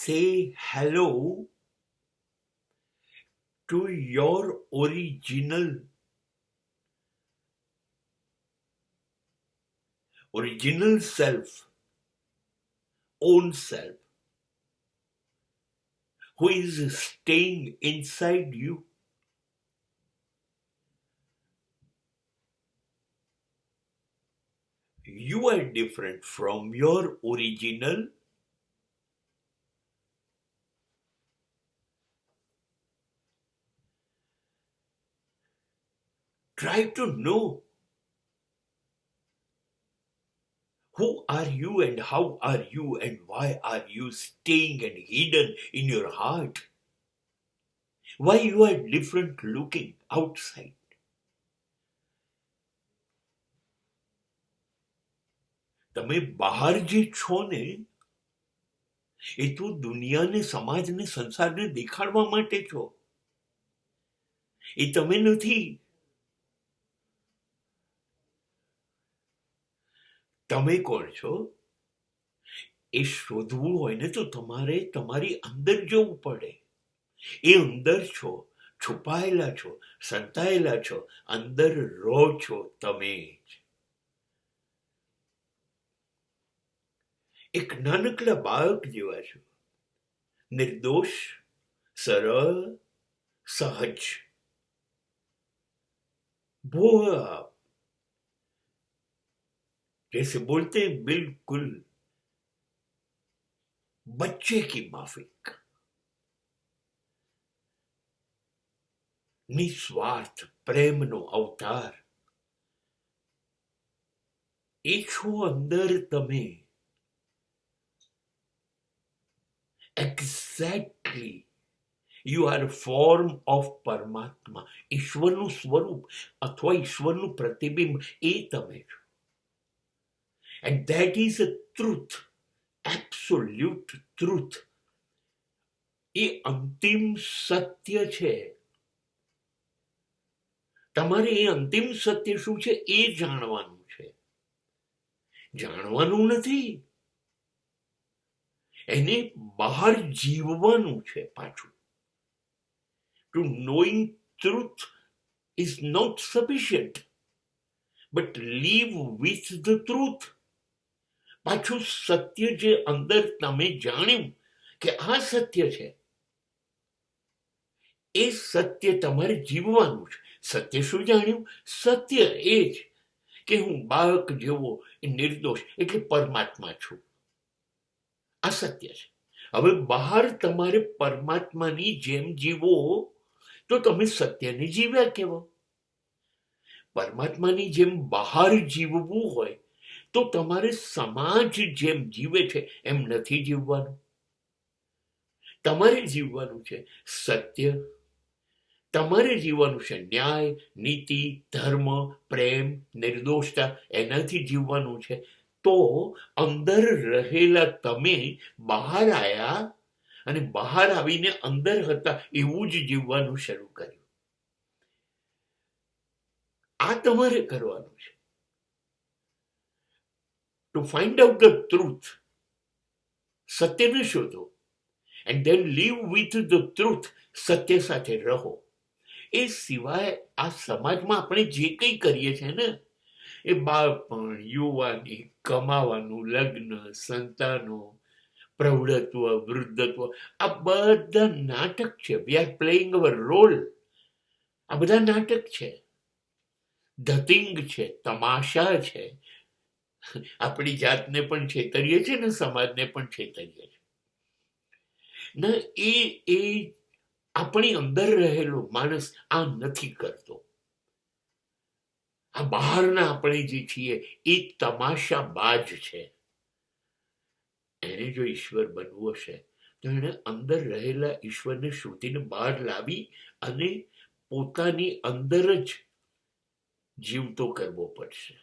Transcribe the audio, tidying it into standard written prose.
say hello to your original self, own self, who is staying inside you. You are different from your original. Try to know who are you and how are you and why are you staying and hidden in your heart? Why you are different looking outside? તમે બહાર જે છો ને એ તો દુનિયાને સમાજને સંસારને દેખાડવા માટે છો. એ તમે નથી. તમે કોણ છો એ શોધવું હોય ને તો તમારે તમારી અંદર જવું પડે. એ અંદર છો, છુપાયેલા છો, સંતાયેલા છો, અંદર રહો છો તમે જ. એક નાનકડા બાળક જેવા છો, નિર્દોષ, સરળ, સહજ. वो आप जैसे बोलते हैं बिल्कुल बच्चे की माफिक, નિસ્વાર્થ પ્રેમનો અવતાર. એ છો અંદર તમે. Exactly you are form of પરમાત્મા. ઈશ્વરનું સ્વરૂપ અથવા ઈશ્વરનું પ્રતિબિંબ એ તમે છો. And that is a truth, absolute truth. એ અંતિમ સત્ય છે. તમારે એ અંતિમ સત્ય શું છે એ જાણવાનું છે, જાણવાનું નથી. એને બહાર જીવવાનું છે પાછું. To knowing truth is not sufficient, but live with the truth. પાછું સત્ય જે અંદર તમે જાણ્યું કે આ સત્ય છે, એ સત્ય તમારે જીવવાનું છે. સત્ય શું જાણ્યું? સત્ય એ જ કે હું બાળક જેવો નિર્દોષ એટલે પરમાત્મા છું. આ સત્ય છે. હવે બહાર તમારે પરમાત્માની જેમ જીવો તો તમે સત્યને જીવ્યા કેવો? પરમાત્માની જેમ બહાર જીવવું હોય તો તમારે સમાજ જેમ જીવે છે એમ નથી જીવવાનું. તમારે જીવવાનું છે સત્ય. તમારે જીવવાનું છે ન્યાય, નીતિ, ધર્મ, પ્રેમ, નિર્દોષતા. એનાથી જીવવાનું છે. તો અંદર રહેલા તમે બહાર આવ્યા અને બહાર આવીને અંદર હતા એવું જ જીવવાનું શરૂ કર્યું. આ તમારે કરવાનું છે. To find out the truth, સત્યને શોધો and then live with the truth. સત્ય સાથે રહો. એ સિવાય આ સમાજમાં આપણે જે કંઈ કરીએ છીએ ને એ બાળપણ, યુવાની, કમાવાનું, લગ્ન, સંતાનો, પ્રૌઢત્વ, વૃદ્ધત્વ, આ બધા નાટક છે. We are playing our role. આ બધા નાટક છે, ધતિંગ છે, તમાશા છે. આપણી જાતને પણ છેતરીએ છીએ ને સમાજને પણ છેતરીએ છીએ. ના, એ આપણી અંદર રહેલો માણસ આ નથી કરતો. આ બહારના આપણે જે છીએ એ તમાશાબાજ છે. એને જો ઈશ્વર બનવું હશે તો એને અંદર રહેલા ઈશ્વરને શોધીને બહાર લાવી અને પોતાની અંદર જ જીવતો કરવો પડશે.